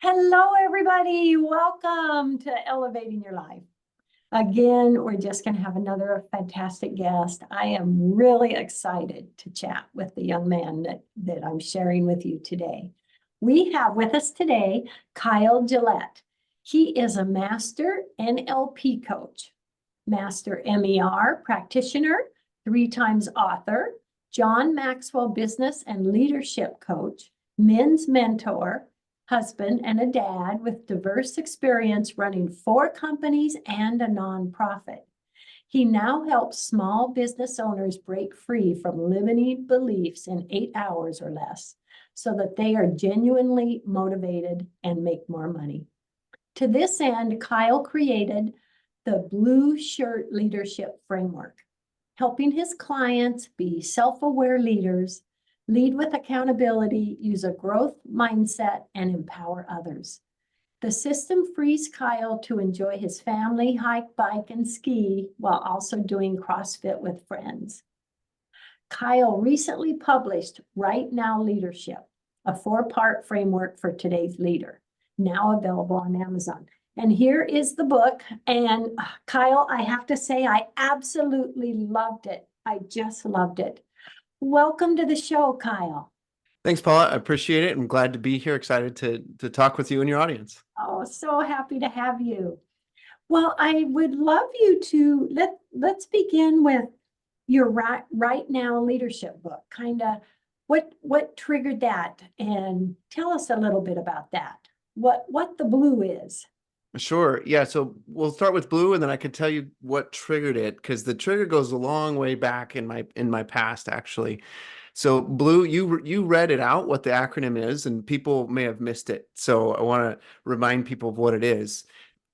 Hello, everybody. Welcome to Elevating Your Life. Again, we're just going to have another fantastic guest. I am really excited to chat with the young man that I'm sharing with you today. We have with us today Kyle Gillette. He is a master NLP coach, master MER practitioner, 3 times author, John Maxwell business and leadership coach, men's mentor, husband and a dad with diverse experience running 4 companies and a nonprofit. He now helps small business owners break free from limiting beliefs in 8 hours or less so that they are genuinely motivated and make more money. To this end, Kyle created the Blue Shirt Leadership Framework, helping his clients be self-aware leaders, lead with accountability, use a growth mindset, and empower others. The system frees Kyle to enjoy his family, hike, bike, and ski while also doing CrossFit with friends. Kyle recently published Right Now Leadership, a 4-part framework for today's leader, now available on Amazon. And here is the book. And Kyle, I have to say, I absolutely loved it. I just loved it. Welcome to the show, Kyle. Thanks, Paula. I appreciate it. I'm glad to be here. Excited to talk with you and your audience. Oh, so happy to have you. Well, I would love you to let's begin with your right now leadership book. Kind of what triggered that, and tell us a little bit about that. What the blue is. Sure. Yeah. So we'll start with blue, and then I can tell you what triggered it, because the trigger goes a long way back in my past, actually. So blue, you read it out what the acronym is, and people may have missed it. So I want to remind people of what it is.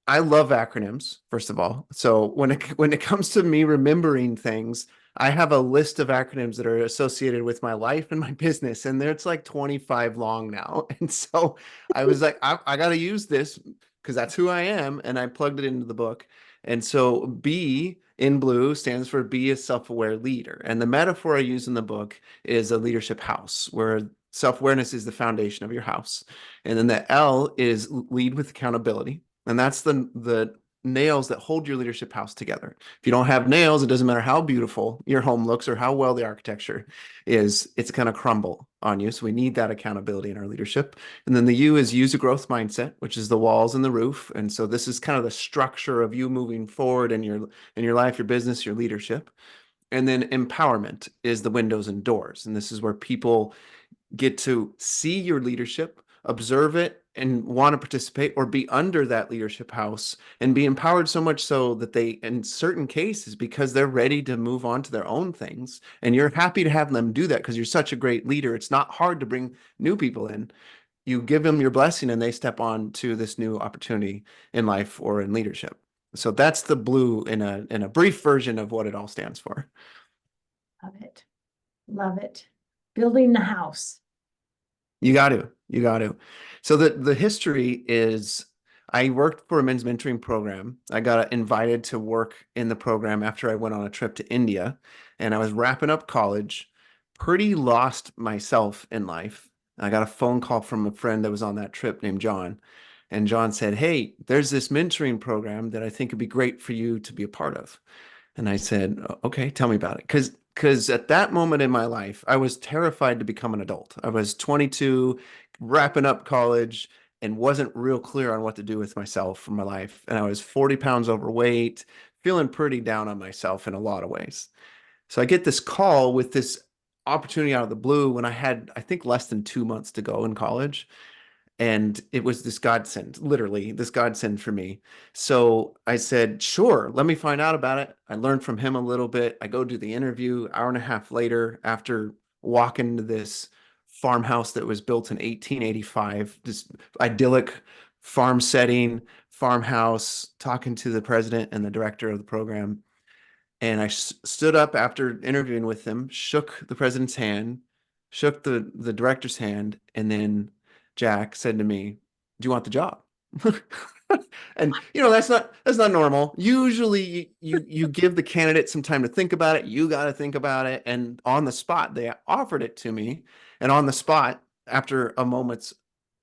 I love acronyms, first of all. So when it comes to me remembering things, I have a list of acronyms that are associated with my life and my business, and it's like 25 long now. And so I was like, I got to use this because that's who I am, and I plugged it into the book. And so B in blue stands for be a self-aware leader. And the metaphor I use in the book is a leadership house, where self-awareness is the foundation of your house. And then the L is lead with accountability. And that's the nails that hold your leadership house together. If you don't have nails, it doesn't matter how beautiful your home looks or how well the architecture is, it's going to crumble on you. So we need that accountability in our leadership. And then the U is use a growth mindset, which is the walls and the roof. And so this is kind of the structure of you moving forward in your life, your business, your leadership. And then empowerment is the windows and doors. And this is where people get to see your leadership, observe it, and want to participate or be under that leadership house and be empowered so much so that they, in certain cases, because they're ready to move on to their own things, and you're happy to have them do that because you're such a great leader. It's not hard to bring new people in. You give them your blessing and they step on to this new opportunity in life or in leadership. So that's the blue in a brief version of what it all stands for. Love it. Love it. Building the house. You got to. You got to. So the history is I worked for a men's mentoring program. I got invited to work in the program after I went on a trip to India, and I was wrapping up college, pretty lost myself in life. I got a phone call from a friend that was on that trip named John, and John said, "Hey, there's this mentoring program that I think would be great for you to be a part of." And I said, "Okay, tell me about it." Because at that moment in my life, I was terrified to become an adult. I was 22, wrapping up college, and wasn't real clear on what to do with myself for my life. And I was 40 pounds overweight, feeling pretty down on myself in a lot of ways. So I get this call with this opportunity out of the blue when I had, I think, less than 2 months to go in college. And it was this godsend, literally this godsend for me. So I said, sure, let me find out about it. I learned from him a little bit. I go do the interview, hour and a half later, after walking into this farmhouse that was built in 1885, this idyllic farm setting, farmhouse, talking to the president and the director of the program. And I stood up after interviewing with them, shook the president's hand, shook the director's hand, and then Jack said to me, "Do you want the job?" And that's not normal. Usually you give the candidate some time to think about it. You got to think about it, and on the spot they offered it to me, and on the spot after a moment's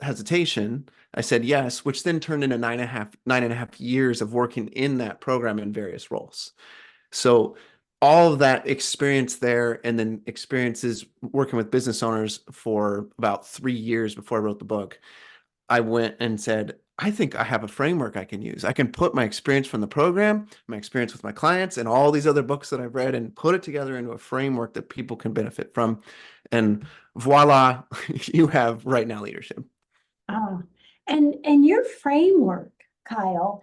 hesitation, I said yes, which then turned into 9.5 years of working in that program in various roles. So all of that experience there, and then experiences working with business owners for about 3 years before I wrote the book, I went and said, I think I have a framework I can use. I can put my experience from the program, my experience with my clients, and all these other books that I've read and put it together into a framework that people can benefit from. And voila, you have Right Now Leadership. Oh, and your framework, Kyle,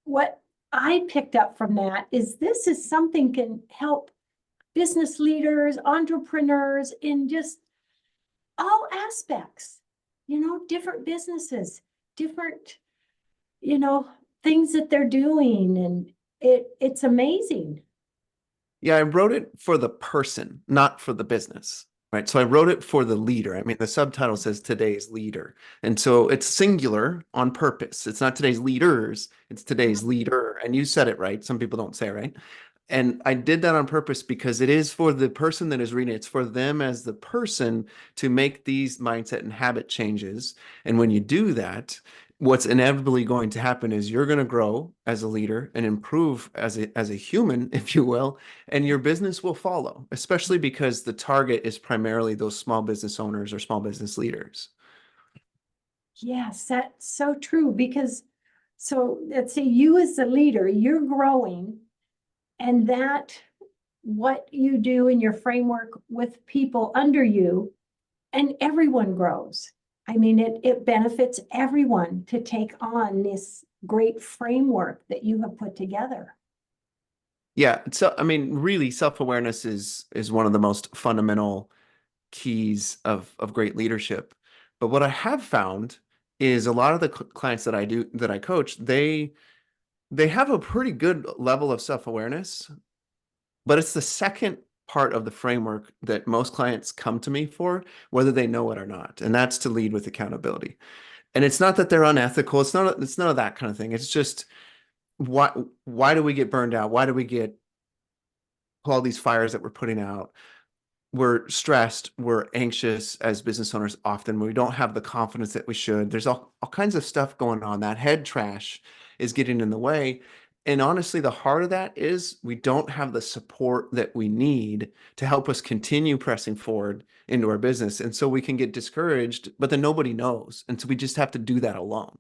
what I picked up from that is this is something can help business leaders, entrepreneurs in just all aspects, different businesses, different, things that they're doing. And it's amazing. Yeah, I wrote it for the person, not for the business. Right. So I wrote it for the leader. I mean, the subtitle says today's leader. And so it's singular on purpose. It's not today's leaders, it's today's leader. And you said it right. Some people don't say it right. And I did that on purpose because it is for the person that is reading it. It's for them as the person to make these mindset and habit changes. And when you do that, what's inevitably going to happen is you're going to grow as a leader and improve as a human, if you will, and your business will follow, especially because the target is primarily those small business owners or small business leaders. Yes, that's so true because so let's say you as the leader, you're growing, and that what you do in your framework with people under you, and everyone grows. I mean, it benefits everyone to take on this great framework that you have put together. Yeah. So, I mean, really, self-awareness is one of the most fundamental keys of great leadership. But what I have found is a lot of the clients that I coach, they have a pretty good level of self-awareness, but it's the second part of the framework that most clients come to me for, whether they know it or not, and that's to lead with accountability. And it's not that they're unethical. It's none of that kind of thing. It's just why do we get burned out? Why do we get all these fires that we're putting out? We're stressed, we're anxious as business owners often. We don't have the confidence that we should. There's all kinds of stuff going on. That head trash is getting in the way. And honestly, the heart of that is we don't have the support that we need to help us continue pressing forward into our business. And so we can get discouraged, but then nobody knows. And so we just have to do that alone.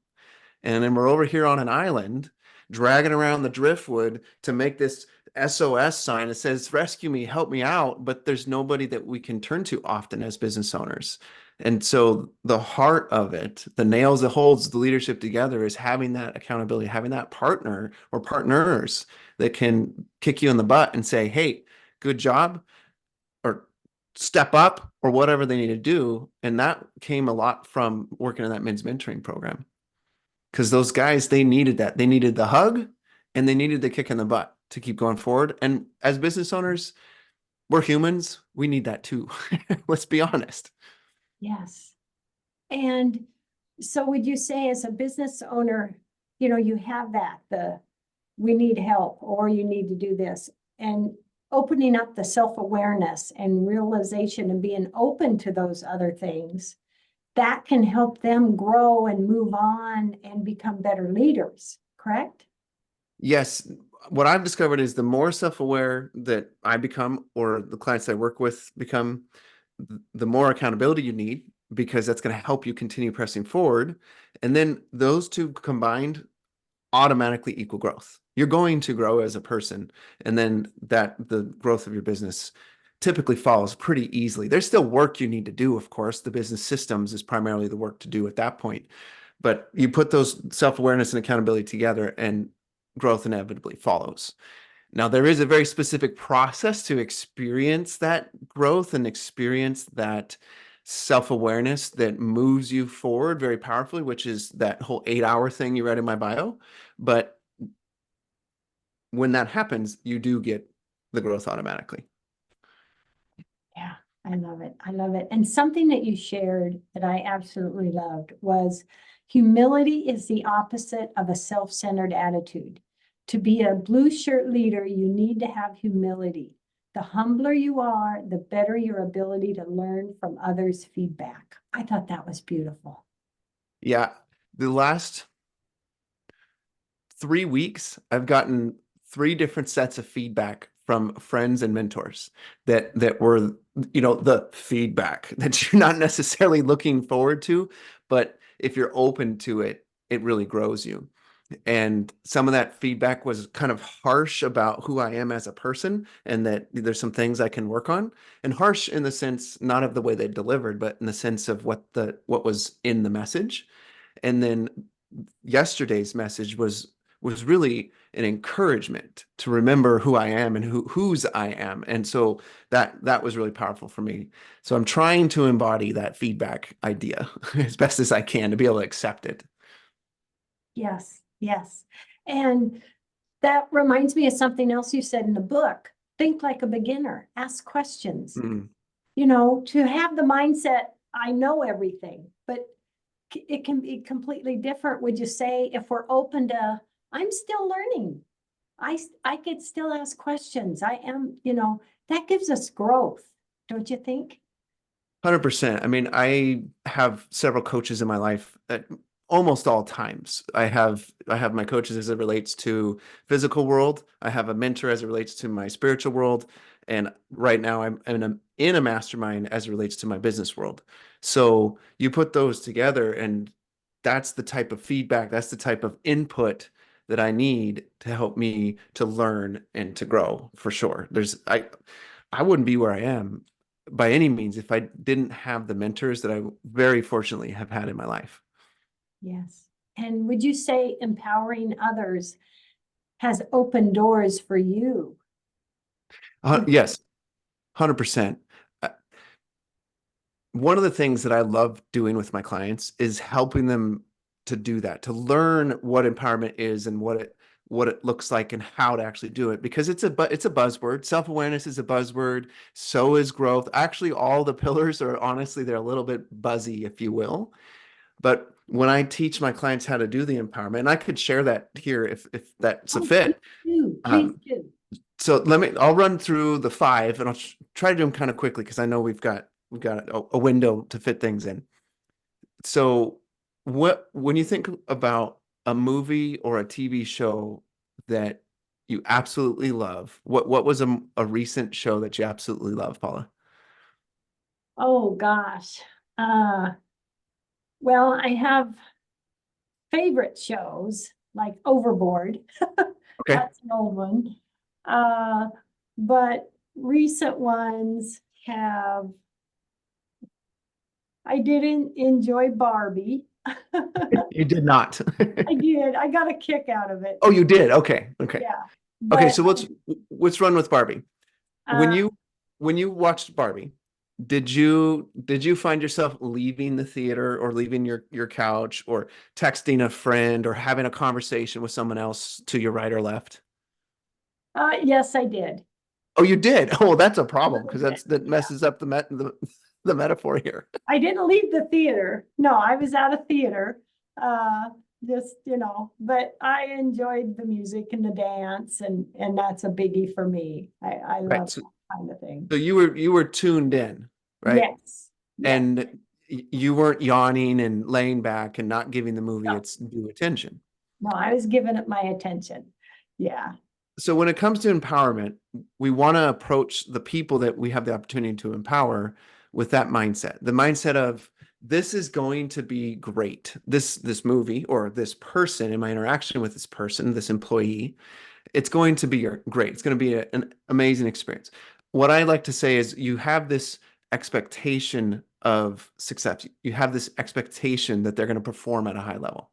And then we're over here on an island dragging around the driftwood to make this SOS sign that says, rescue me, help me out. But there's nobody that we can turn to often as business owners. And so the heart of it, the nails that holds the leadership together is having that accountability, having that partner or partners that can kick you in the butt and say, hey, good job, or step up, or whatever they need to do. And that came a lot from working in that men's mentoring program. Because those guys, they needed that. They needed the hug and they needed the kick in the butt to keep going forward. And as business owners, we're humans. We need that too. Let's be honest. Yes. And so would you say as a business owner, you have we need help or you need to do this, and opening up the self-awareness and realization and being open to those other things that can help them grow and move on and become better leaders, correct? Yes. What I've discovered is the more self-aware that I become or the clients I work with become, the more accountability you need, because that's going to help you continue pressing forward. And then those two combined automatically equal growth. You're going to grow as a person, and then the growth of your business typically follows pretty easily. There's still work you need to do, of course. The business systems is primarily the work to do at that point. But you put those self-awareness and accountability together, and growth inevitably follows. Now, there is a very specific process to experience that growth and experience that self-awareness that moves you forward very powerfully, which is that whole 8-hour thing you read in my bio. But when that happens, you do get the growth automatically. Yeah, I love it. I love it. And something that you shared that I absolutely loved was humility is the opposite of a self-centered attitude. To be a blue shirt leader, you need to have humility. The humbler you are, the better your ability to learn from others' feedback. I thought that was beautiful. Yeah. The last 3 weeks, I've gotten three different sets of feedback from friends and mentors that were, the feedback that you're not necessarily looking forward to, but if you're open to it, it really grows you. And some of that feedback was kind of harsh about who I am as a person and that there's some things I can work on. And harsh in the sense not of the way they delivered, but in the sense of what was in the message. And then yesterday's message was really an encouragement to remember who I am and whose I am. And so that was really powerful for me. So I'm trying to embody that feedback idea as best as I can to be able to accept it. Yes, yes. And that reminds me of something else you said in the book. Think like a beginner, ask questions. Mm. To have the mindset, I know everything, but it can be completely different. Would you say if we're open to, I'm still learning. I could still ask questions. I am, that gives us growth, don't you think? 100%. I mean, I have several coaches in my life at almost all times. I have my coaches as it relates to physical world. I have a mentor as it relates to my spiritual world, and right now I'm in a mastermind as it relates to my business world. So you put those together, and that's the type of feedback, that's the type of input that I need to help me to learn and to grow for sure. I wouldn't be where I am by any means if I didn't have the mentors that I very fortunately have had in my life. Yes. And would you say empowering others has opened doors for you? Yes, 100%. Uh, One of the things that I love doing with my clients is helping them to do that, to learn what empowerment is and what it looks like and how to actually do it, because it's a buzzword. Self-awareness is a buzzword, so is growth. Actually, all the pillars are honestly they're a little bit buzzy, if you will. But when I teach my clients how to do the empowerment, and I could share that here if that's a Oh, fit. please Um, do. so I'll run through the five and I'll try to do them kind of quickly because I know we've got a window to fit things in. So when you think about a movie or a TV show that you absolutely love, what was a recent show that you absolutely love, Paula? Oh, gosh. Uh, well, I have favorite shows like Overboard. Okay. That's an old one. Uh, but recent ones have, I didn't enjoy Barbie. You did not. I did. I got a kick out of it. Oh, you did. Okay. Okay. Yeah. Okay, But so let's run with Barbie. When uh, you watched Barbie, did you find yourself leaving the theater or leaving your couch or texting a friend or having a conversation with someone else to your right or left? yes, I did. Oh, you did. Oh, well, that's a A problem little because bit. that Yeah. messes up the metaphor here. I didn't leave the theater. No, I was out of theater. Just, but I enjoyed the music and the dance and that's a biggie for me. I Right. love So, that kind of thing. so you were tuned in, right? Yes. Yes. And you weren't yawning and laying back and not giving the movie No, its due attention. no, I was giving it my attention. Yeah. So when it comes to empowerment, we want to approach the people that we have the opportunity to empower with that mindset. The mindset of this is going to be great. This movie or this person in my interaction with this person, this employee, it's going to be great. It's going to be an amazing experience. What I like to say is you have this expectation of success. You have this expectation that they're going to perform at a high level.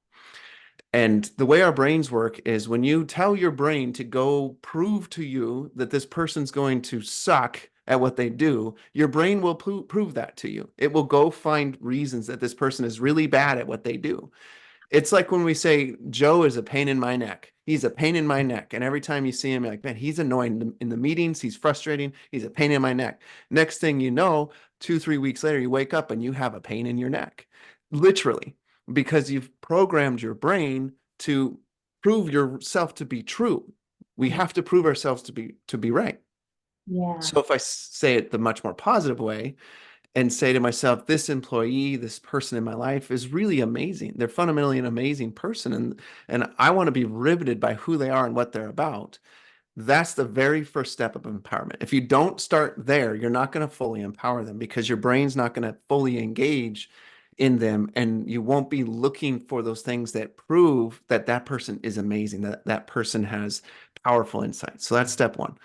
And the way our brains work is when you tell your brain to go prove to you that this person's going to suck at what they do, your brain will prove that to you. It will go find reasons that this person is really bad at what they do. It's like when we say Joe is a pain in my neck. He's a pain in my neck. And every time you see him, you're like, man, he's annoying in the meetings. He's frustrating. He's a pain in my neck. Next thing you know, 2, 3 weeks later, you wake up and you have a pain in your neck, literally, because you've programmed your brain to prove yourself to be true. We have to prove ourselves to be right. Yeah. So if I say it the much more positive way, and say to myself, this employee, this person in my life is really amazing. They're fundamentally an amazing person, and I want to be riveted by who they are and what they're about. That's the very first step of empowerment. If you don't start there, you're not going to fully empower them because your brain's not going to fully engage in them, and you won't be looking for those things that prove that that person is amazing, that that person has powerful insights. So that's step one.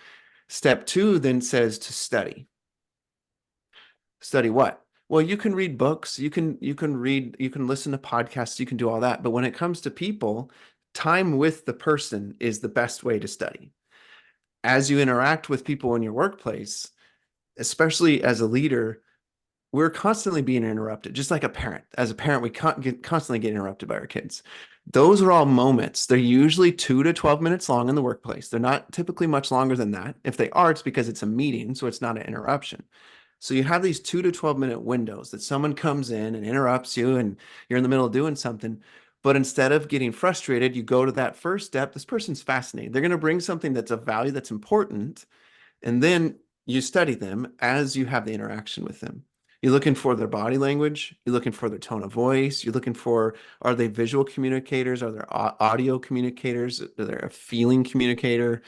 Step two then says to study. Study what? Well, you can read books, you can listen to podcasts, you can do all that. But when it comes to people, time with the person is the best way to study. As you interact with people in your workplace, especially as a leader, we're constantly being interrupted, just like a parent. As a parent, we constantly get interrupted by our kids. Those are all moments. They're usually 2 to 12 minutes long in the workplace. They're not typically much longer than that. If they are, it's because it's a meeting, so it's not an interruption. So you have these 2 to 12-minute windows that someone comes in and interrupts you, and you're in the middle of doing something. But instead of getting frustrated, you go to that first step. This person's fascinating. They're going to bring something that's of value, that's important, and then you study them as you have the interaction with them. You're looking for their body language. You're looking for their tone of voice. You're looking for, are they visual communicators? Are they audio communicators? Are they a feeling communicator?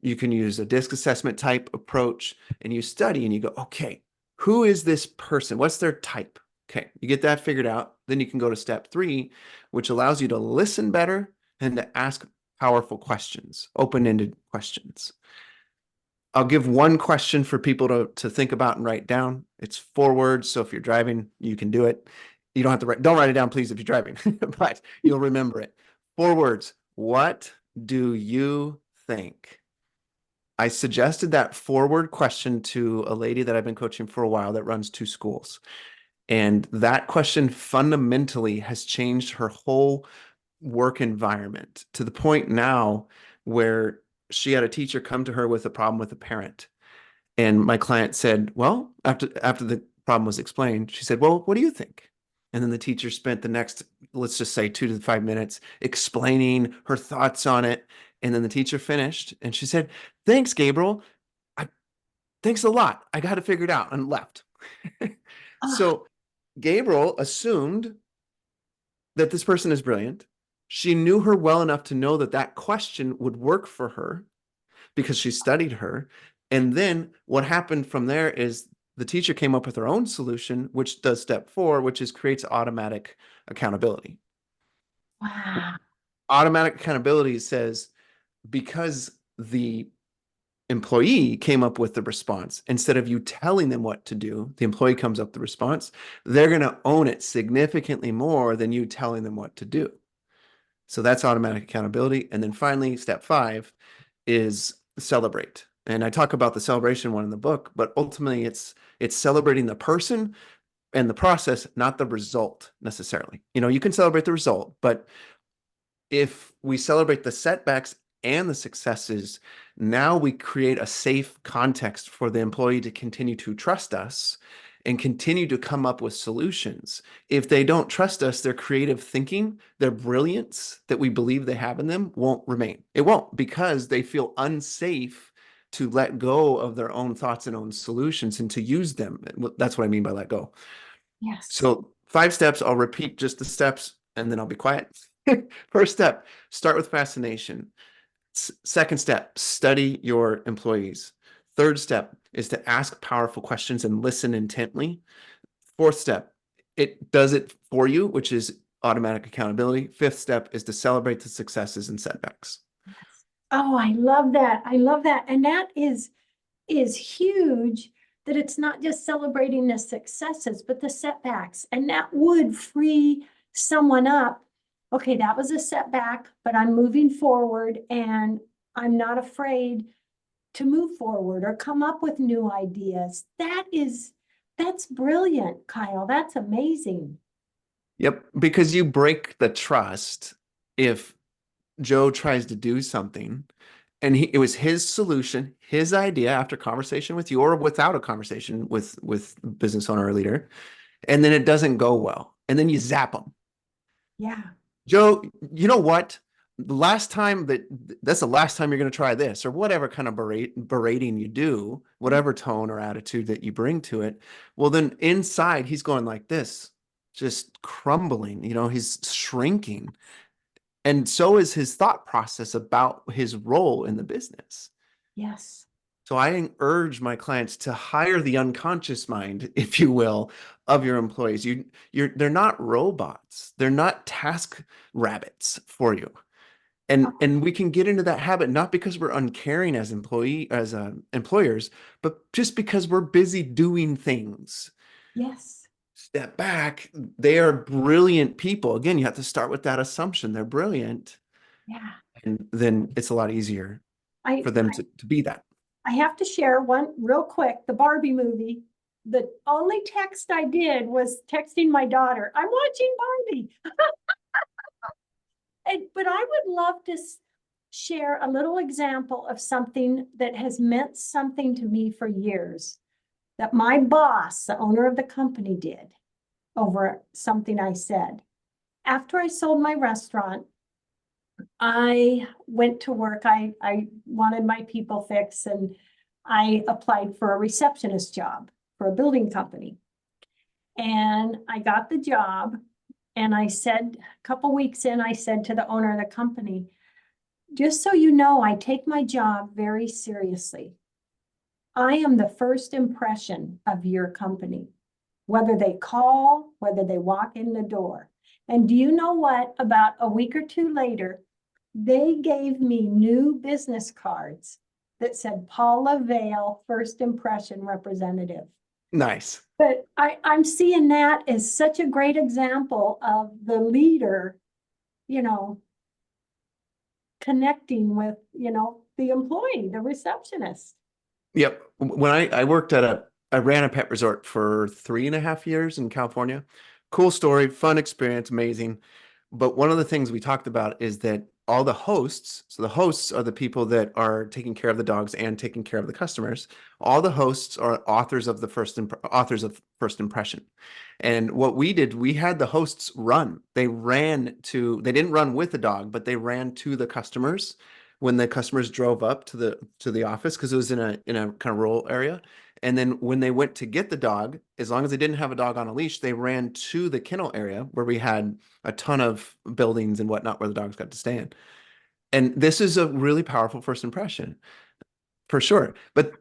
You can use a disc assessment type approach, and you study and you go, okay, who is this person? What's their type? Okay, you get that figured out. Then you can go to step three, which allows you to listen better and to ask powerful questions, open-ended questions. I'll give one question for people to think about and write down. It's 4 words, so if you're driving, you can do it. You don't have to don't write it down, please, if you're driving, but you'll remember it. 4 words. What do you think? I suggested that 4-word question to a lady that I've been coaching for a while that runs 2 schools. And that question fundamentally has changed her whole work environment to the point now where she had a teacher come to her with a problem with a parent. And my client said, well, after the problem was explained, she said, well, what do you think? And then the teacher spent the next, let's just say 2 to 5 minutes explaining her thoughts on it. And then the teacher finished and she said, thanks, Gabriel. Thanks a lot. I got it figured out, and left. Ah, So Gabriel assumed that this person is brilliant. She knew her well enough to know that that question would work for her because she studied her. And then what happened from there is the teacher came up with her own solution, which does step 4, which is creates automatic accountability. wow. Automatic accountability says, because the employee came up with the response, instead of you telling them what to do, the employee comes up with the response, they're going to own it significantly more than you telling them what to do. So that's automatic accountability. And then finally, step 5 is celebrate. And I talk about the celebration one in the book, but ultimately it's celebrating the person and the process, not the result necessarily. You know, you can celebrate the result, but if we celebrate the setbacks and the successes, now we create a safe context for the employee to continue to trust us and continue to come up with solutions. If they don't trust us, their creative thinking, their brilliance that we believe they have in them won't remain. It won't, because they feel unsafe to let go of their own thoughts and own solutions and to use them. That's what I mean by let go. Yes. So 5 steps, I'll repeat just the steps and then I'll be quiet. First step, start with fascination. Second step, study your employees. Third step is to ask powerful questions and listen intently. Fourth step, it does it for you, which is automatic accountability. Fifth step is to celebrate the successes and setbacks. Oh, I love that. I love that. And that is huge, that it's not just celebrating the successes, but the setbacks. And that would free someone up. Okay, that was a setback, but I'm moving forward and I'm not afraid to move forward or come up with new ideas. That's brilliant, Kyle. That's amazing. Yep, because you break the trust if Joe tries to do something and it was his solution, his idea after conversation with you or without a conversation with business owner or leader, and then it doesn't go well, and then you zap them. Yeah. Joe, you know what? the last time that's the last time you're going to try this, or whatever kind of berating you do, whatever tone or attitude that you bring to it. Well, then inside he's going like this, just crumbling, he's shrinking. And so is his thought process about his role in the business. Yes. So I urge my clients to hire the unconscious mind, if you will, of your employees. They're not robots. They're not task rabbits for you. And we can get into that habit not because we're uncaring as employers, but just because we're busy doing things. Yes. Step back. They are brilliant people. Again, you have to start with that assumption. They're brilliant, Yeah. and then it's a lot easier I for them to be that. I have to share one real quick, the Barbie movie. The only text I did was texting my daughter, I'm watching Barbie. But I would love to share a little example of something that has meant something to me for years, that my boss, the owner of the company, did over something I said. After I sold my restaurant, I went to work. I wanted my people fixed, and I applied for a receptionist job for a building company. And I got the job, and I said, a couple weeks in, I said to the owner of the company, just so you know, I take my job very seriously. I am the first impression of your company, whether they call, whether they walk in the door. And do you know what? About a week or two later, they gave me new business cards that said Paula Vail, first impression representative. Nice. But I'm seeing that as such a great example of the leader, you know, connecting with, the employee, the receptionist. Yep. When I worked I ran a pet resort for 3.5 years in California. Cool story, fun experience, amazing. But one of the things we talked about is that all the hosts, so the hosts are the people that are taking care of the dogs and taking care of the customers. All the hosts are authors of first impression. And what we did, we had the hosts run. They didn't run with the dog, but they ran to the customers when the customers drove up to the office, because it was in a kind of rural area. And then when they went to get the dog, as long as they didn't have a dog on a leash, they ran to the kennel area where we had a ton of buildings and whatnot where the dogs got to stay in. And this is a really powerful first impression for sure. But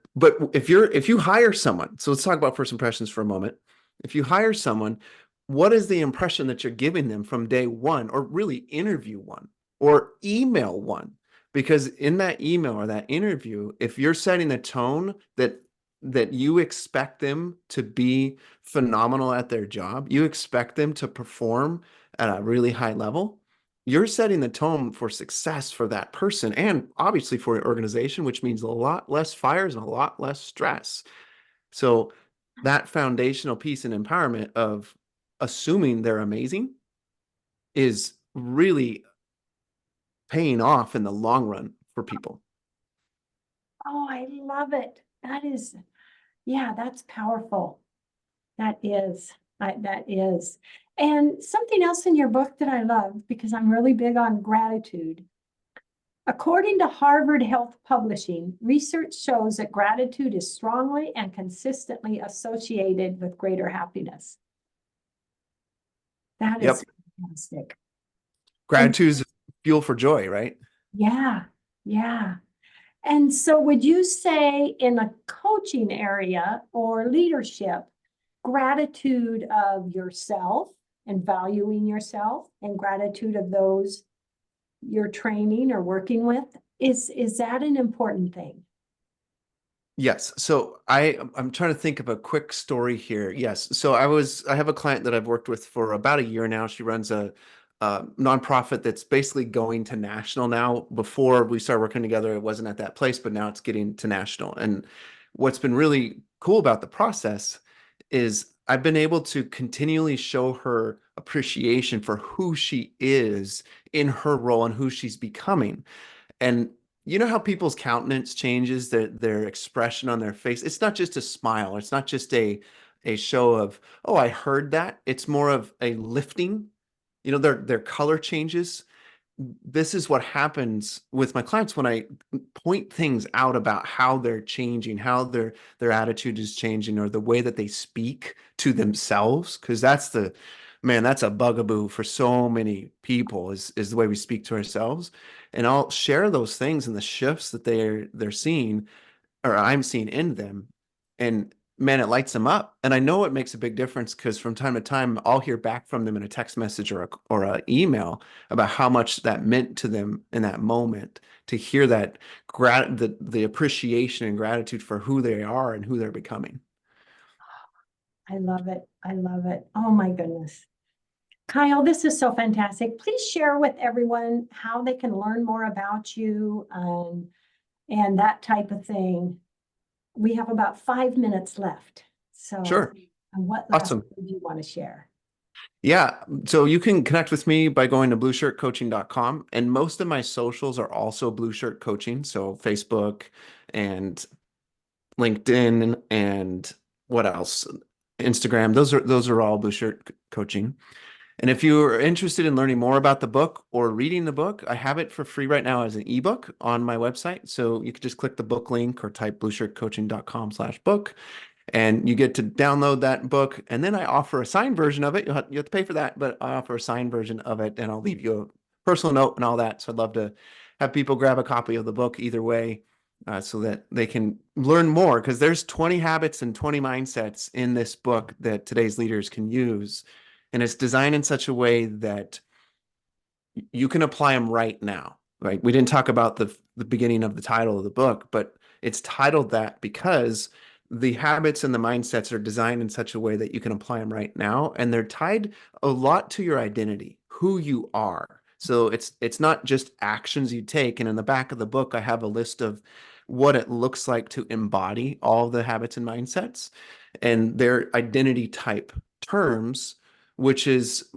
if you hire someone, so let's talk about first impressions for a moment. If you hire someone, what is the impression that you're giving them from day one, or really interview one or email one? Because in that email or that interview, if you're setting the tone that you expect them to be phenomenal at their job, you expect them to perform at a really high level, you're setting the tone for success for that person and obviously for your organization, which means a lot less fires and a lot less stress. So that foundational piece and empowerment of assuming they're amazing is really paying off in the long run for people. Oh, I love it. That's powerful. That is, that is. And something else in your book that I love, because I'm really big on gratitude. According to Harvard Health Publishing, research shows that gratitude is strongly and consistently associated with greater happiness. That Yep. is fantastic. Gratitude is fuel for joy, right? Yeah, yeah. And so would you say in the coaching area or leadership, gratitude of yourself and valuing yourself and gratitude of those you're training or working with, is that an important thing? Yes. So I'm trying to think of a quick story here. Yes. So I have a client that I've worked with for about a year now. She runs a nonprofit that's basically going to national now. Before we started working together, it wasn't at that place, but now it's getting to national. And what's been really cool about the process is I've been able to continually show her appreciation for who she is in her role and who she's becoming. And you know how people's countenance changes, their expression on their face. It's not just a smile. It's not just a show of, oh, I heard that. It's more of a lifting. Their color changes. this is what happens with my clients when I point things out about how they're changing, how their attitude is changing, or the way that they speak to themselves. Because that's a bugaboo for so many people is the way we speak to ourselves. And I'll share those things and the shifts that they're seeing, or I'm seeing in them. And man, it lights them up. And I know it makes a big difference because from time to time, I'll hear back from them in a text message or a email about how much that meant to them in that moment, to hear that the appreciation and gratitude for who they are and who they're becoming. I love it. I love it. Oh my goodness. Kyle, this is so fantastic. Please share with everyone how they can learn more about you, and that type of thing. We have about 5 minutes left. So Sure. what last Awesome. do you want to share? Yeah. So you can connect with me by going to blueshirtcoaching.com. And most of my socials are also Blue Shirt Coaching. So Facebook and LinkedIn and what else? Instagram. Those are all Blue Shirt Coaching. And if you are interested in learning more about the book or reading the book, I have it for free right now as an ebook on my website. So you could just click the book link or type blueshirtcoaching.com/book, and you get to download that book. And then I offer a signed version of it. You have to pay for that, but I offer a signed version of it, and I'll leave you a personal note and all that. So I'd love to have people grab a copy of the book either way, so that they can learn more, because there's 20 habits and 20 mindsets in this book that today's leaders can use. And it's designed in such a way that you can apply them right now. Right? We didn't talk about the beginning of the title of the book, but it's titled that because the habits and the mindsets are designed in such a way that you can apply them right now, and they're tied a lot to your identity, who you are. So it's not just actions you take. And in the back of the book, I have a list of what it looks like to embody all the habits and mindsets and their identity type terms, which is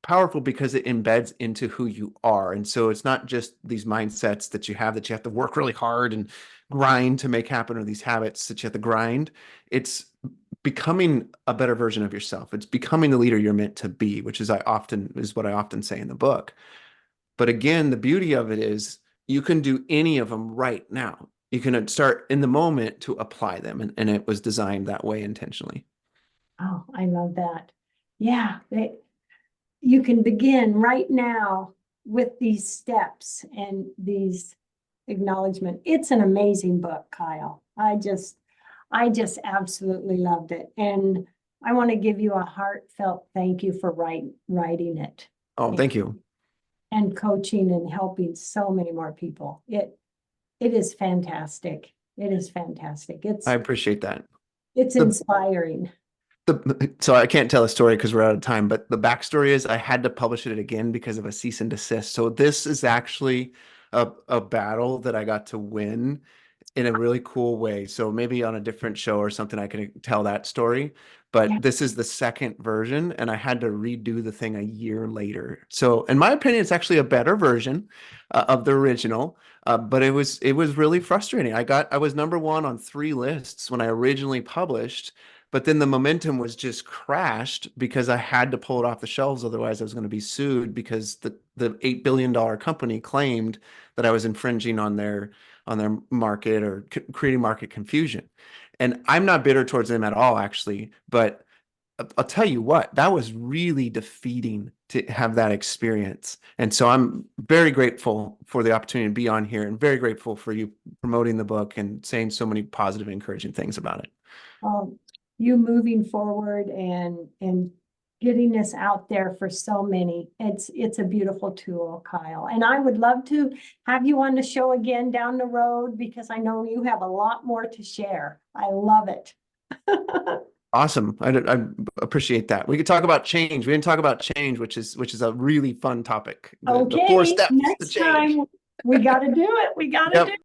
powerful because it embeds into who you are. And so it's not just these mindsets that you have to work really hard and grind to make happen, or these habits that you have to grind. It's becoming a better version of yourself. It's becoming the leader you're meant to be, which is what I often say in the book. But again, the beauty of it is you can do any of them right now. You can start in the moment to apply them. And it was designed that way intentionally. Oh, I love that. Yeah, you can begin right now with these steps and these acknowledgement. It's an amazing book, Kyle. I just absolutely loved it. And I want to give you a heartfelt thank you for writing it. Oh, thank you. And coaching and helping so many more people. It is fantastic. It is fantastic. I appreciate that. It's inspiring. So I can't tell a story because we're out of time, but the backstory is I had to publish it again because of a cease and desist. So this is actually a battle that I got to win in a really cool way. So maybe on a different show or something, I can tell that story. But Yeah. this is the second version, and I had to redo the thing a year later. So in my opinion, it's actually a better version of the original. But it was really frustrating. I was number one on 3 lists when I originally published, but then the momentum was just crashed because I had to pull it off the shelves. Otherwise, I was going to be sued because the $8 billion company claimed that I was infringing on their market or creating market confusion. And I'm not bitter towards them at all, actually. But I'll tell you what, that was really defeating to have that experience. And so I'm very grateful for the opportunity to be on here, and very grateful for you promoting the book and saying so many positive, encouraging things about it. You moving forward and getting this out there for so many. It's a beautiful tool, Kyle. And I would love to have you on the show again down the road, because I know you have a lot more to share. I love it. Awesome. I appreciate that. We could talk about change. We didn't talk about change, which is a really fun topic. The 4 Okay, steps to next change. time we got to do it. We got to do it.